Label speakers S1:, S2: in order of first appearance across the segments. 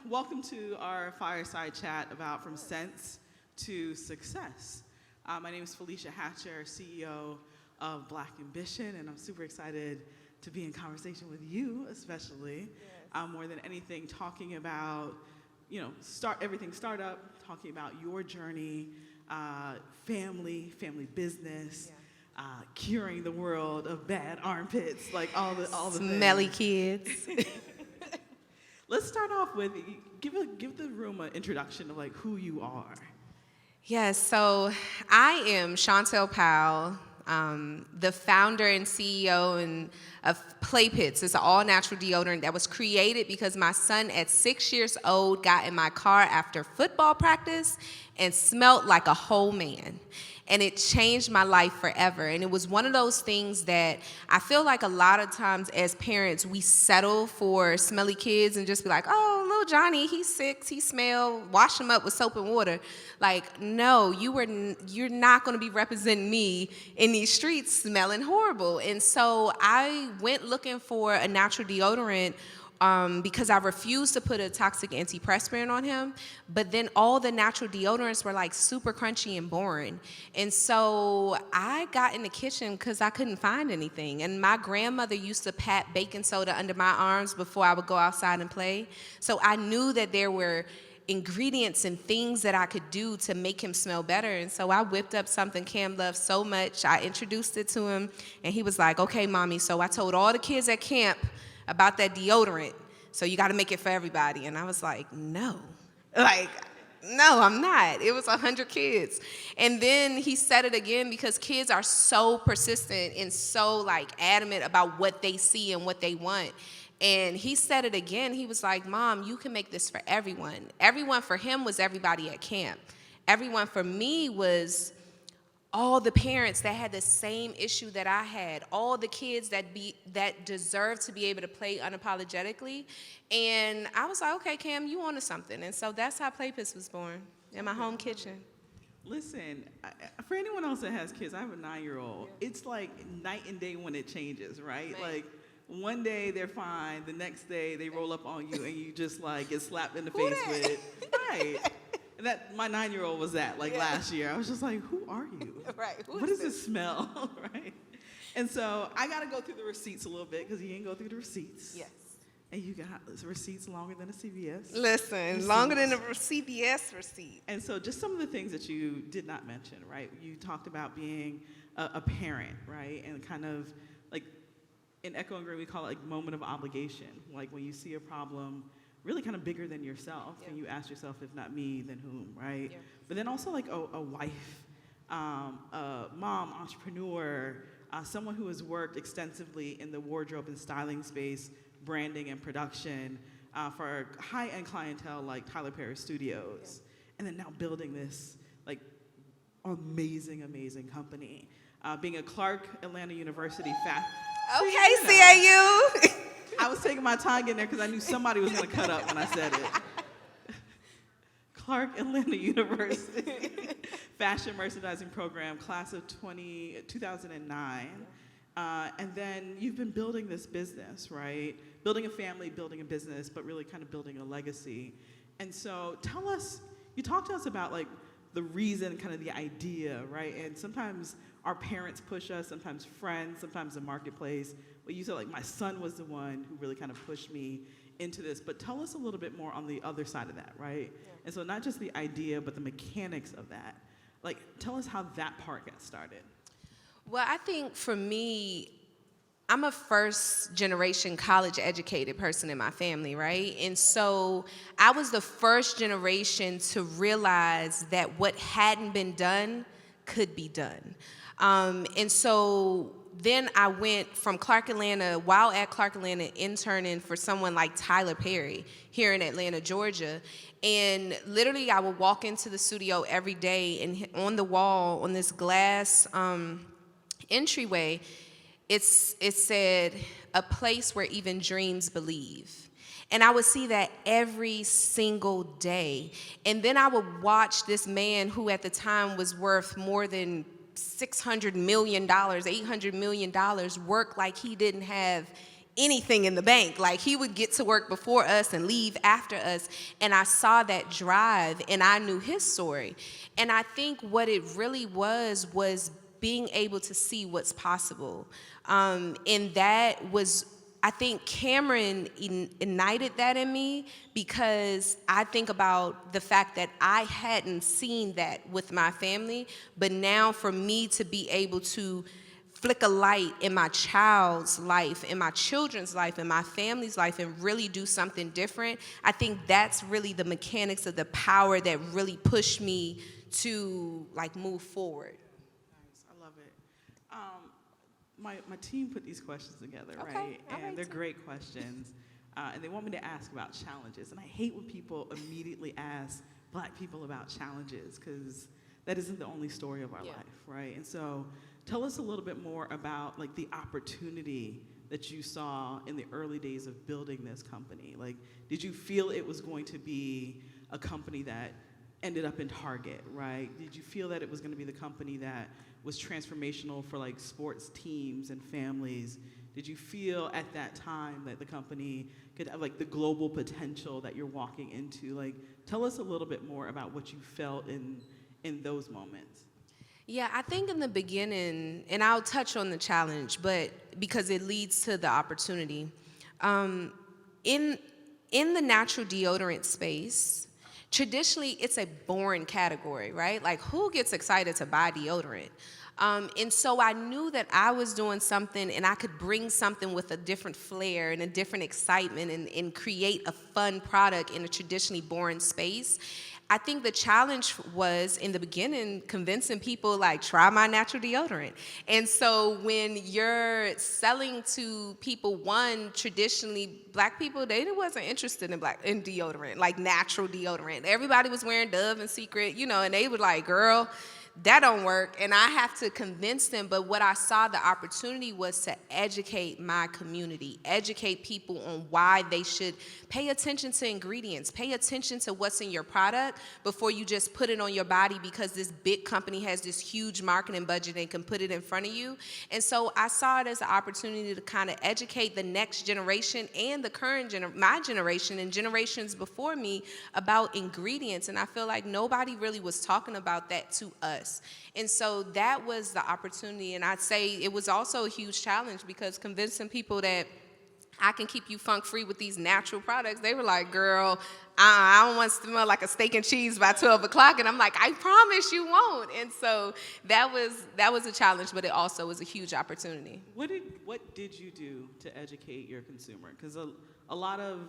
S1: welcome to our fireside chat about From SCENTS to Success. My name is Felecia Hatcher, CEO of Black Ambition, and I'm super excited to be in conversation with you, especially, more than anything, talking about, everything startup, talking about your journey, family business, curing the world of bad armpits, like all the
S2: smelly
S1: things.
S2: Kids.
S1: Let's start off with give the room an introduction of like who you are.
S2: Yes, so I am Chantel Powell, the founder and CEO of Play Pits. It's an all-natural deodorant that was created because my son at 6 years old got in my car after football practice and smelled like a whole man. And it changed my life forever. And it was one of those things that I feel like a lot of times as parents, we settle for smelly kids and just be like, oh, little Johnny, he's 6, he smell, wash him up with soap and water. Like, no, you're not gonna be representing me in these streets smelling horrible. And so I went looking for a natural deodorant because I refused to put a toxic antiperspirant on him, but then all the natural deodorants were like super crunchy and boring. And so I got in the kitchen because I couldn't find anything. And my grandmother used to pat baking soda under my arms before I would go outside and play. So I knew that there were ingredients and things that I could do to make him smell better. And so I whipped up something Cam loved so much. I introduced it to him, and he was like, okay, mommy. So I told all the kids at camp about that deodorant, so you got to make it for everybody. And I was like, no, I'm not. It was 100 kids. And then he said it again because kids are so persistent and so adamant about what they see and what they want. And he said it again. He was like, Mom, you can make this for everyone. Everyone for him was everybody at camp. Everyone for me was all the parents that had the same issue that I had, all the kids that deserve to be able to play unapologetically. And I was like, okay, Cam, you onto something. And so that's how Play Pits was born, in my home kitchen.
S1: Listen, for anyone else that has kids, I have a 9-year-old. Yeah. It's like night and day when it changes, right?
S2: Man.
S1: Like one day they're fine, the next day they roll up on you and you just get slapped in the face with it. Right. And that my 9-year-old was that last year. I was just like, who are you?
S2: Right.
S1: What is this smell? Right. And so I got to go through the receipts a little bit because you didn't go through the receipts.
S2: Yes.
S1: And you got receipts longer than a CVS.
S2: Listen, receipts. Longer than a CVS receipt.
S1: And so just some of the things that you did not mention, right? You talked about being a parent, right? And kind of in Echo and Green, we call it moment of obligation. Like when you see a problem really kind of bigger than yourself, and you ask yourself, if not me, then whom, right? Yeah. But then also a wife, a mom, entrepreneur, someone who has worked extensively in the wardrobe and styling space, branding and production for high-end clientele like Tyler Perry Studios, and then now building this amazing company. Being a Clark Atlanta University
S2: Okay, CAU.
S1: I was taking my time getting there because I knew somebody was going to cut up when I said it. Clark Atlanta University Fashion Merchandising Program, class of 2009. And then you've been building this business, right? Building a family, building a business, but really kind of building a legacy. And so you talk to us about the reason, kind of the idea, right? And sometimes our parents push us, sometimes friends, sometimes the marketplace. But you said my son was the one who really kind of pushed me into this. But tell us a little bit more on the other side of that, right? Yeah. And so not just the idea, but the mechanics of that. Tell us how that part got started.
S2: Well, I think for me, I'm a first-generation college-educated person in my family, right? And so I was the first generation to realize that what hadn't been done could be done. And so then I went from Clark Atlanta, while at Clark Atlanta, interning for someone like Tyler Perry here in Atlanta, Georgia. And literally I would walk into the studio every day, and on the wall, on this glass entryway, it said, "A place where even dreams believe." And I would see that every single day. And then I would watch this man who at the time was worth more than $600 million, $800 million work like he didn't have anything in the bank. Like, he would get to work before us and leave after us. And I saw that drive, and I knew his story. And I think what it really was being able to see what's possible. And that was, I think Cameron ignited that in me, because I think about the fact that I hadn't seen that with my family, but now for me to be able to flick a light in my child's life, in my children's life, in my family's life, and really do something different, I think that's really the mechanics of the power that really pushed me to like move forward.
S1: Nice, I love it. My team put these questions together,
S2: Okay,
S1: right?
S2: all
S1: And
S2: right,
S1: they're
S2: team.
S1: great questions. And they want me to ask about challenges. And I hate when people immediately ask Black people about challenges, because that isn't the only story of our
S2: Yeah.
S1: life, right? And so tell us a little bit more about like the opportunity that you saw in the early days of building this company. Like, did you feel it was going to be a company that ended up in Target, right? Did you feel that it was going to be the company that was transformational for like sports teams and families? Did you feel at that time that the company could have like the global potential that you're walking into? Like, tell us a little bit more about what you felt in those moments.
S2: Yeah, I think in the beginning, and I'll touch on the challenge, but because it leads to the opportunity. In the natural deodorant space, traditionally it's a boring category, right? Like, who gets excited to buy deodorant? And so I knew that I was doing something, and I could bring something with a different flair and a different excitement, and create a fun product in a traditionally boring space. I think the challenge was, in the beginning, convincing people, like, try my natural deodorant. And so when you're selling to people, one, traditionally, Black people, they wasn't interested in deodorant, like natural deodorant. Everybody was wearing Dove and Secret, and they were like, girl, that don't work. And I have to convince them. But what I saw the opportunity was to educate my community, educate people on why they should pay attention to ingredients, pay attention to what's in your product before you just put it on your body because this big company has this huge marketing budget and can put it in front of you. And so I saw it as an opportunity to kind of educate the next generation and the current my generation and generations before me about ingredients. And I feel like nobody really was talking about that to us. And so that was the opportunity. And I'd say it was also a huge challenge, because convincing people that I can keep you funk-free with these natural products, they were like, girl, I don't want to smell like a steak and cheese by 12 o'clock. And I'm like, I promise you won't. And so that was a challenge, but it also was a huge opportunity.
S1: What did you do to educate your consumer? Because a lot of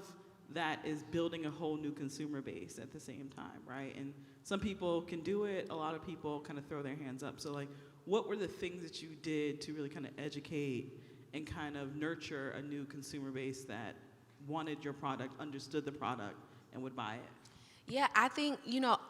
S1: that is building a whole new consumer base at the same time, right? And some people can do it. A lot of people kind of throw their hands up. So, like, what were the things that you did to really kind of educate and kind of nurture a new consumer base that wanted your product, understood the product, and would buy it?
S2: Yeah, I think,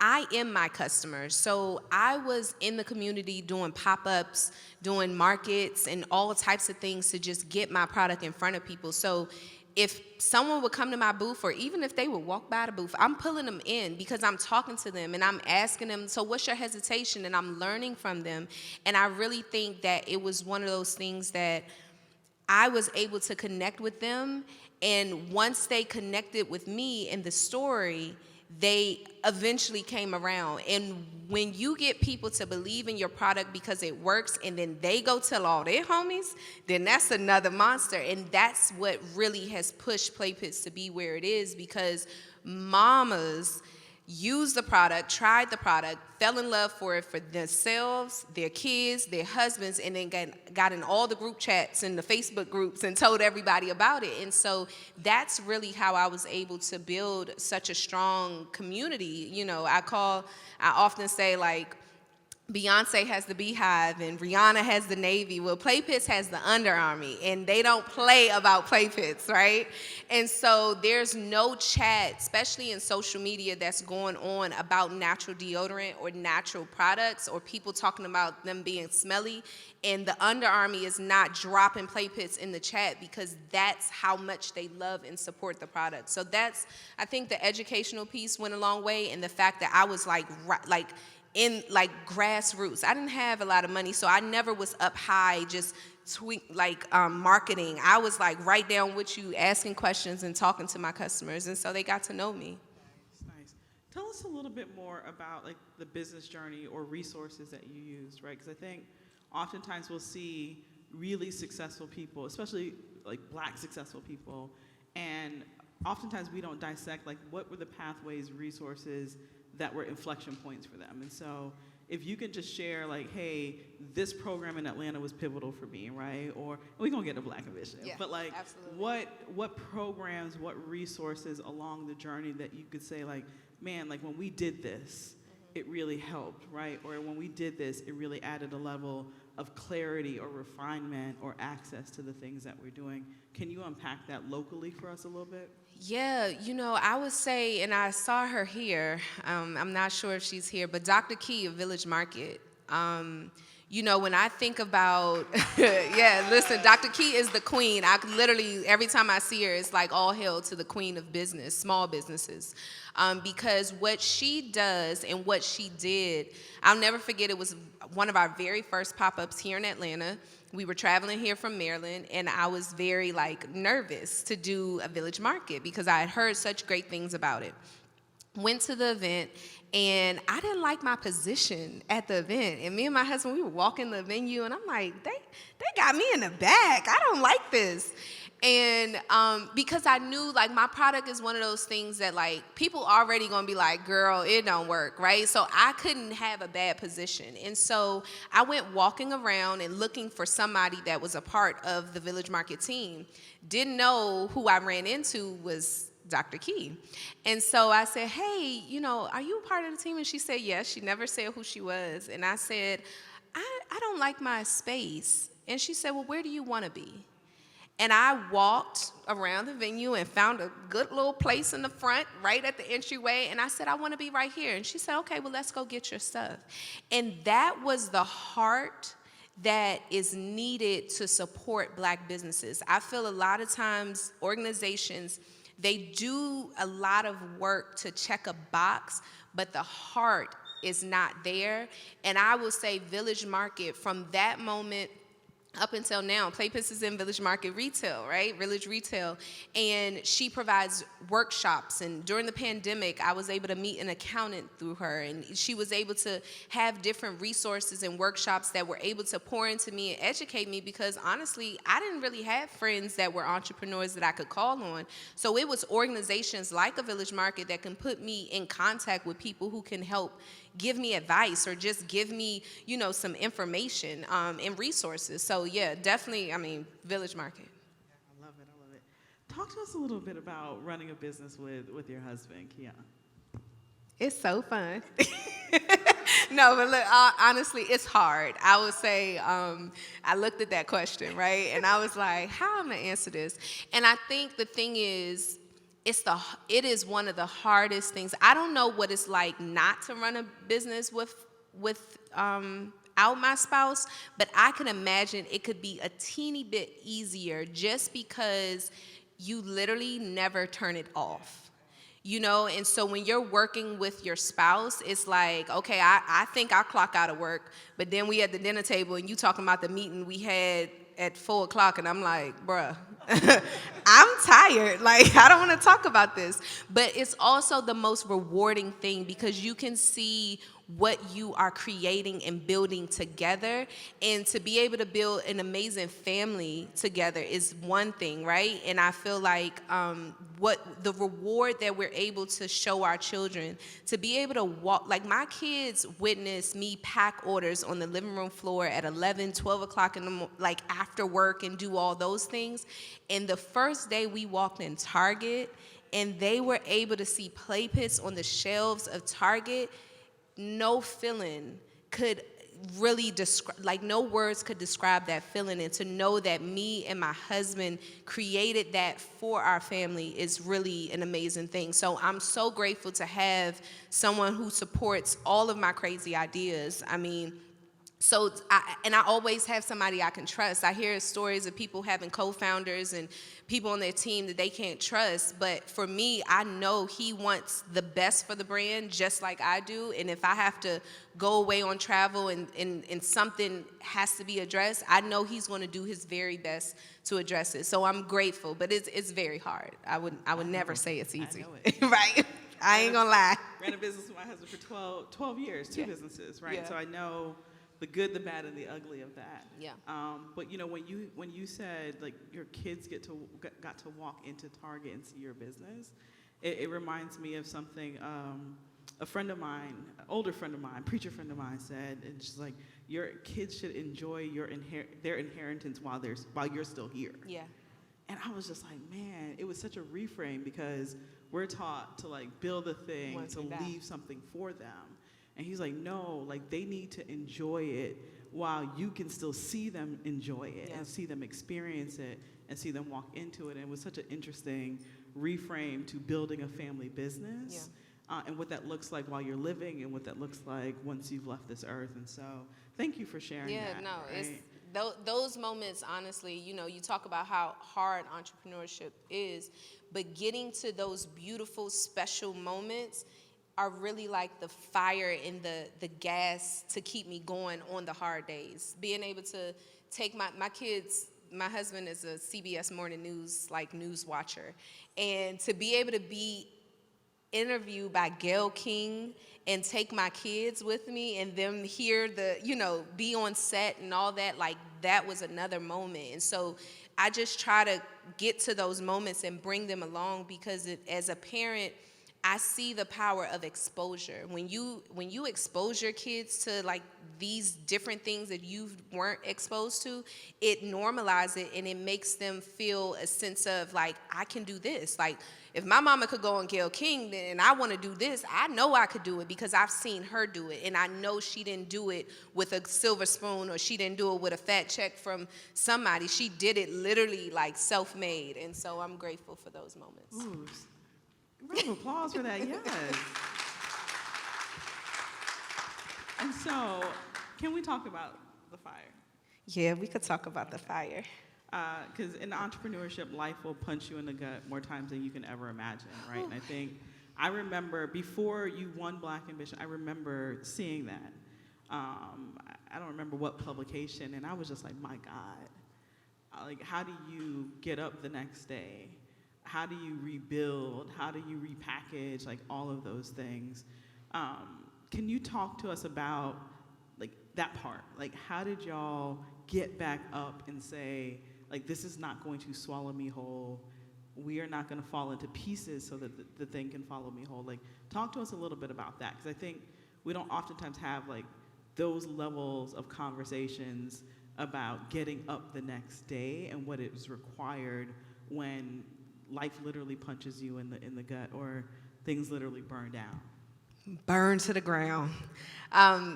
S2: I am my customer. So I was in the community doing pop-ups, doing markets, and all types of things to just get my product in front of people. So if someone would come to my booth, or even if they would walk by the booth, I'm pulling them in because I'm talking to them and I'm asking them, so what's your hesitation? And I'm learning from them. And I really think that it was one of those things that I was able to connect with them. And once they connected with me and the story, they eventually came around. And when you get people to believe in your product because it works, and then they go tell all their homies, then that's another monster. And that's what really has pushed Play Pits to be where it is, because mamas used the product, tried the product, fell in love for it for themselves, their kids, their husbands, and then got in all the group chats and the Facebook groups and told everybody about it. And so that's really how I was able to build such a strong community. I often say, like, Beyonce has the Beehive and Rihanna has the Navy. Well, Play Pits has the Under Army, and they don't play about Play Pits, right? And so there's no chat, especially in social media, that's going on about natural deodorant or natural products, or people talking about them being smelly. And the Under Army is not dropping Play Pits in the chat, because that's how much they love and support the product. So I think the educational piece went a long way, and the fact that I was in grassroots. I didn't have a lot of money, so I never was up high just marketing. I was like right down with you, asking questions and talking to my customers, and so they got to know me.
S1: Nice. Tell us a little bit more about like the business journey or resources that you used, right? Because I think oftentimes we'll see really successful people, especially like Black successful people, and oftentimes we don't dissect like what were the pathways, resources that were inflection points for them. And so if you could just share like, hey, this program in Atlanta was pivotal for me, right? Or we're gonna get a Black Ambition.
S2: Yeah,
S1: but like
S2: absolutely.
S1: what programs, what resources along the journey that you could say like, man, like when we did this, it really helped, right? Or when we did this, it really added a level of clarity or refinement or access to the things that we're doing. Can you unpack that locally for us a little bit?
S2: Yeah, I would say, and I saw her here, I'm not sure if she's here, but Dr. Key of Village Market. When I think about, yeah, listen, Dr. Key is the queen. I literally, every time I see her, it's like all hail to the queen of business, small businesses. Because what she does and what she did, I'll never forget, it was one of our very first pop-ups here in Atlanta. We were traveling here from Maryland, and I was very nervous to do a village market because I had heard such great things about it. Went to the event, and I didn't like my position at the event. And me and my husband, we were walking the venue, and I'm like, they got me in the back. I don't like this. And because I knew my product is one of those things that people already gonna be like, girl, it don't work, right? So I couldn't have a bad position. And so I went walking around and looking for somebody that was a part of the Village Market team. Didn't know who I ran into was Dr. Key. And so I said, hey, are you a part of the team? And she said, yes. She never said who she was. And I said, I don't like my space. And she said, well, where do you want to be? And I walked around the venue and found a good little place in the front, right at the entryway. And I said, I want to be right here. And she said, okay, well, let's go get your stuff. And that was the heart that is needed to support Black businesses. I feel a lot of times organizations, they do a lot of work to check a box, but the heart is not there. And I will say Village Market, from that moment up until now, Playpits is in Village Market Retail, right? Village Retail. And she provides workshops. And during the pandemic, I was able to meet an accountant through her. And she was able to have different resources and workshops that were able to pour into me and educate me because, honestly, I didn't really have friends that were entrepreneurs that I could call on. So it was organizations like a Village Market that can put me in contact with people who can help give me advice or just give me, some information and resources. So yeah, definitely, Village Market.
S1: Yeah, I love it. Talk to us a little bit about running a business with your husband, Kiana.
S2: It's so fun. No, but look, honestly, it's hard. I would say, I looked at that question, right? And I was like, how am I gonna answer this? And I think the thing is, it is one of the hardest things. I don't know what it's like not to run a business without my spouse, but I can imagine it could be a teeny bit easier just because you literally never turn it off. And so when you're working with your spouse, it's like, okay, I think I'll clock out of work, but then we at the dinner table and you talking about the meeting we had at 4:00, and I'm like, bruh, I'm tired. I don't want to talk about this. But it's also the most rewarding thing because you can see what you are creating and building together. And to be able to build an amazing family together is one thing, right? And I feel like what the reward that we're able to show our children, to be able to walk, my kids witness me pack orders on the living room floor at 11, 12 o'clock in the morning, after work and do all those things. And the first day we walked in Target and they were able to see Play Pits on the shelves of Target, no feeling could really describe, no words could describe that feeling. And to know that me and my husband created that for our family is really an amazing thing. So I'm so grateful to have someone who supports all of my crazy ideas. So, I always have somebody I can trust. I hear stories of people having co-founders and people on their team that they can't trust. But for me, I know he wants the best for the brand just like I do. And if I have to go away on travel and something has to be addressed, I know he's going to do his very best to address it. So I'm grateful, but it's very hard. I would never say it's easy.
S1: I know it.
S2: Right? I ain't going to lie.
S1: Ran a business with my husband for 12 years, two businesses, right?
S2: Yeah.
S1: So I know the good, the bad, and the ugly of that.
S2: Yeah.
S1: But you know, when you said like your kids got to walk into Target and see your business, it reminds me of something a friend of mine, an older friend of mine, preacher friend of mine said, and she's like, your kids should enjoy their inheritance while you're still here.
S2: Yeah.
S1: And I was just like, man, it was such a reframe because we're taught to like build a thing, to leave something for them. And he's like, no, like they need to enjoy it while you can still see them enjoy it and see them experience it and see them walk into it. And it was such an interesting reframe to building a family business and what that looks like while you're living and what that looks like once you've left this earth. And so thank you for sharing that.
S2: Yeah, no,
S1: right?
S2: it's those moments, honestly, you know, you talk about how hard entrepreneurship is, but getting to those beautiful, special moments are really like the fire and the gas to keep me going on the hard days. Being able to take my kids, my husband is a CBS Morning News, like, news watcher. And to be able to be interviewed by Gayle King and take my kids with me and them hear be on set and all that, like, that was another moment. And so I just try to get to those moments and bring them along because as a parent, I see the power of exposure. When you expose your kids to like these different things that you weren't exposed to, it normalizes it and it makes them feel a sense of like, I can do this. Like if my mama could go on Gayle King and I want to do this, I know I could do it because I've seen her do it. And I know she didn't do it with a silver spoon or she didn't do it with a fat check from somebody. She did it literally like self-made. And so I'm grateful for those moments.
S1: Ooh. Round of applause for that, yes. And so, can we talk about the fire?
S2: Yeah, we could talk about the fire.
S1: Because in entrepreneurship, life will punch you in the gut more times than you can ever imagine, right? And I think, I remember before you won Black Ambition, I remember seeing that. I don't remember what publication, and I was just like, my God. Like, how do you get up the next day? How do you rebuild? How do you repackage? Like all of those things. Can you talk to us about like that part? Like how did y'all get back up and say, like, this is not going to swallow me whole. We are not going to fall into pieces so that the thing can follow me whole. Like talk to us a little bit about that. Because I think we don't oftentimes have like those levels of conversations about getting up the next day and what is required when life literally punches you in the gut or things literally burn down.
S2: Burn to the ground.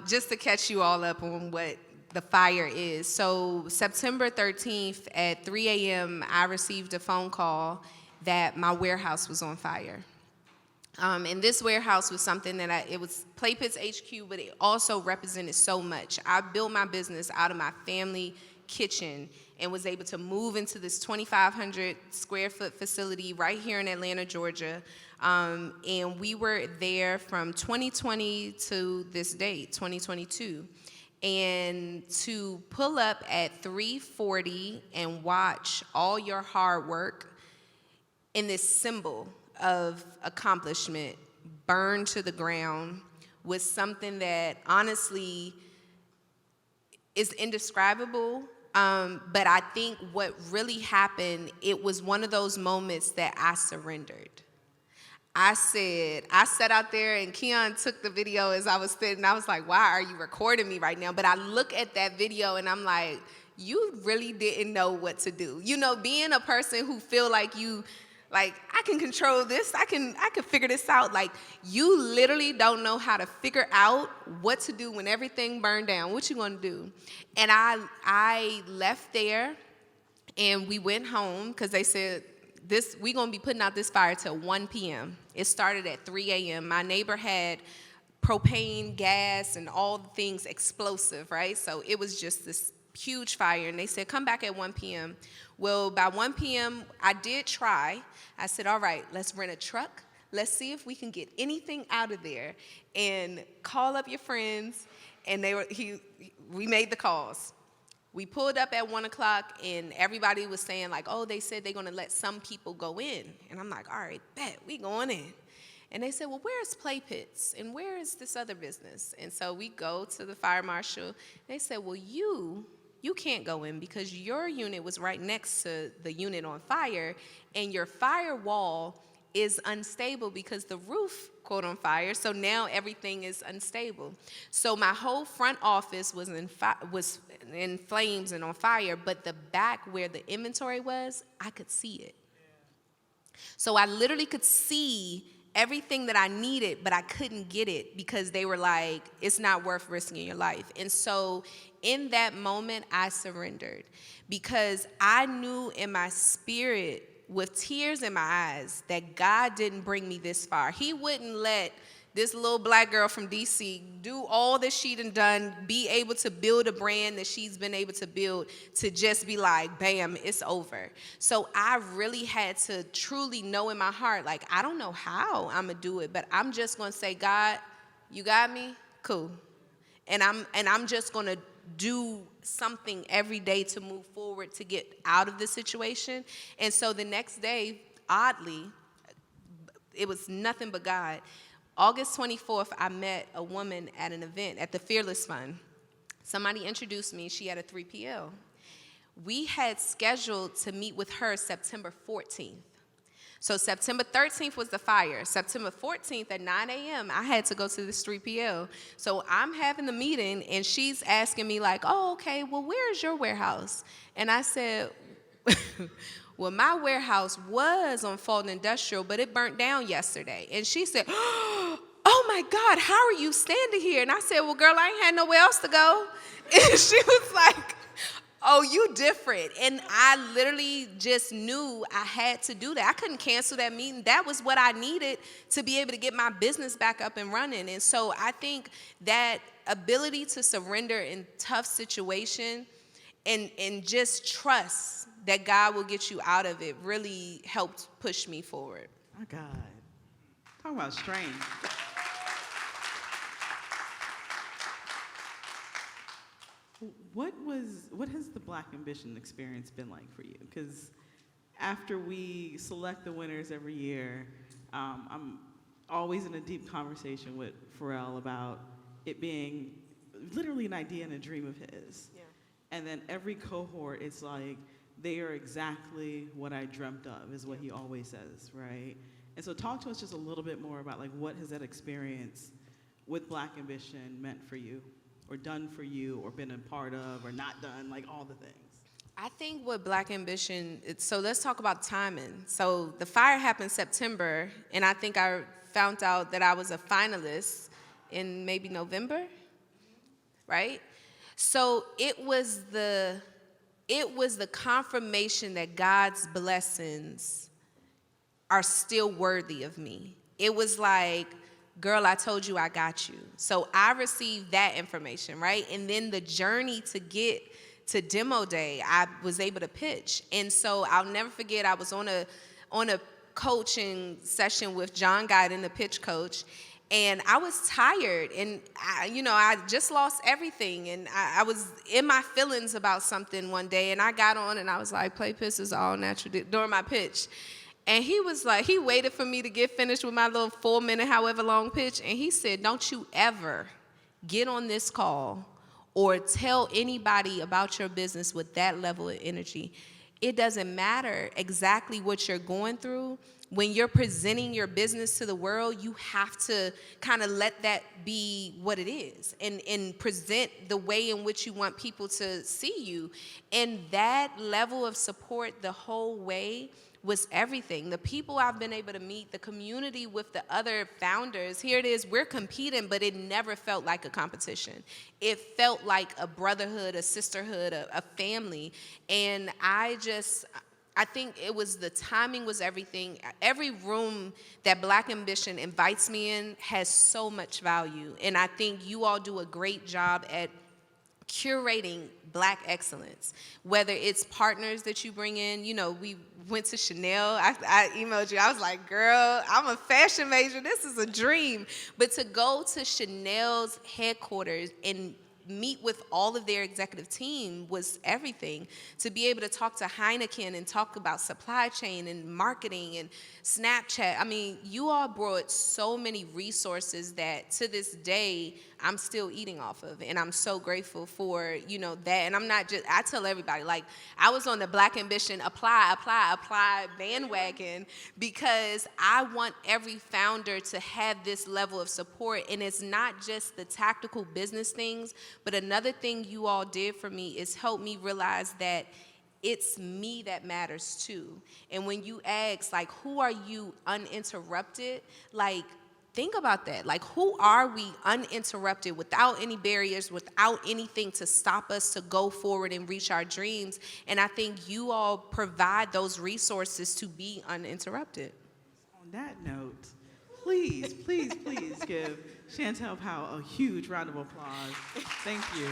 S2: Just to catch you all up on what the fire is. So September 13th at 3 a.m., I received a phone call that my warehouse was on fire. And this warehouse was something that it was Play Pits HQ, but it also represented so much. I built my business out of my family kitchen and was able to move into this 2,500 square foot facility right here in Atlanta, Georgia. And we were there from 2020 to this date, 2022. And to pull up at 3:40 and watch all your hard work in this symbol of accomplishment burn to the ground was something that honestly is indescribable. But I think what really happened, it was one of those moments that I surrendered. I sat out there and Keon took the video as I was sitting. I was like, why are you recording me right now? But I look at that video and I'm like, you really didn't know what to do. You know, being a person who feel like I can control this, I can figure this out. Like, you literally don't know how to figure out what to do when everything burned down. What you gonna do? And I left there and we went home because they said, we gonna be putting out this fire till 1 p.m. It started at 3 a.m. My neighbor had propane gas and all the things explosive, right? So it was just this huge fire, and they said, come back at 1 p.m. Well, by 1 p.m., I did try. I said, all right, let's rent a truck. Let's see if we can get anything out of there, and call up your friends. And we made the calls. We pulled up at 1 o'clock, and everybody was saying, like, oh, they said they're going to let some people go in. And I'm like, all right, bet, we going in. And they said, well, where's Play Pits? And where is this other business? And so we go to the fire marshal. They said, well, you can't go in because your unit was right next to the unit on fire, and your firewall is unstable because the roof caught on fire, so now everything is unstable. So my whole front office was in flames and on fire, but the back where the inventory was, I could see it. So I literally could see everything that I needed, but I couldn't get it because they were like, it's not worth risking your life. And so in that moment, I surrendered because I knew in my spirit, with tears in my eyes, that God didn't bring me this far. He wouldn't let this little black girl from DC do all that she'd done, be able to build a brand that she's been able to build, to just be like, bam, it's over. So I really had to truly know in my heart, like, I don't know how I'm gonna do it, but I'm just gonna say, God, you got me? Cool. And I'm just gonna do something every day to move forward to get out of the situation. And so the next day, oddly, it was nothing but God. August 24th, I met a woman at an event at the Fearless Fund. Somebody introduced me. She had a 3PL. We had scheduled to meet with her September 14th. So September 13th was the fire. September 14th at 9 a.m., I had to go to this 3PL. So I'm having the meeting, and she's asking me like, oh, okay, well, where's your warehouse? And I said, well, my warehouse was on Fulton Industrial, but it burnt down yesterday. And she said, oh, my God, how are you standing here? And I said, well, girl, I ain't had nowhere else to go. And she was like, oh, you different. And I literally just knew I had to do that. I couldn't cancel that meeting. That was what I needed to be able to get my business back up and running. And so I think that ability to surrender in tough situation and just trust that God will get you out of it really helped push me forward.
S1: My God. Talk about strength. What has the Black Ambition experience been like for you? Because after we select the winners every year, I'm always in a deep conversation with Pharrell about it being literally an idea and a dream of his. Yeah. And then every cohort, it's like, they are exactly what I dreamt of, is what he always says, right? And so talk to us just a little bit more about, like, what has that experience with Black Ambition meant for you, or done for you, or been a part of, or not done, like all the things?
S2: I think with Black Ambition, so let's talk about timing. So the fire happened September, and I think I found out that I was a finalist in maybe November, right? So it was the confirmation that God's blessings are still worthy of me. It was like, girl, I told you I got you. So I received that information, right? And then the journey to get to demo day, I was able to pitch. And so I'll never forget, I was on a coaching session with John Guyton, the pitch coach, and I was tired, and I just lost everything, and I was in my feelings about something one day, and I got on, and I was like, play piss is all natural during my pitch. And he was like, he waited for me to get finished with my little 4-minute, however long pitch, and he said, don't you ever get on this call or tell anybody about your business with that level of energy. It doesn't matter exactly what you're going through. When you're presenting your business to the world, you have to kind of let that be what it is and present the way in which you want people to see you. And that level of support the whole way was everything. The people I've been able to meet, the community with the other founders, here it is, we're competing, but it never felt like a competition. It felt like a brotherhood, a sisterhood, a family. And I I think it was the timing was everything. Every room that Black Ambition invites me in has so much value. And I think you all do a great job at curating Black excellence, whether it's partners that you bring in. You know, we went to Chanel. I emailed you. I was like, girl, I'm a fashion major. This is a dream. But to go to Chanel's headquarters and meet with all of their executive team was everything. To be able to talk to Heineken and talk about supply chain and marketing and Snapchat. I mean, you all brought so many resources that to this day, I'm still eating off of. And I'm so grateful for, you know, that. And I'm not just, I tell everybody, like, I was on the Black Ambition apply bandwagon because I want every founder to have this level of support. And it's not just the tactical business things, but another thing you all did for me is help me realize that it's me that matters too. And when you ask, like, who are you uninterrupted? Like, think about that. Like, who are we uninterrupted, without any barriers, without anything to stop us to go forward and reach our dreams? And I think you all provide those resources to be uninterrupted.
S1: On that note, please, please, please give Chantel Powell a huge round of applause. Thank you.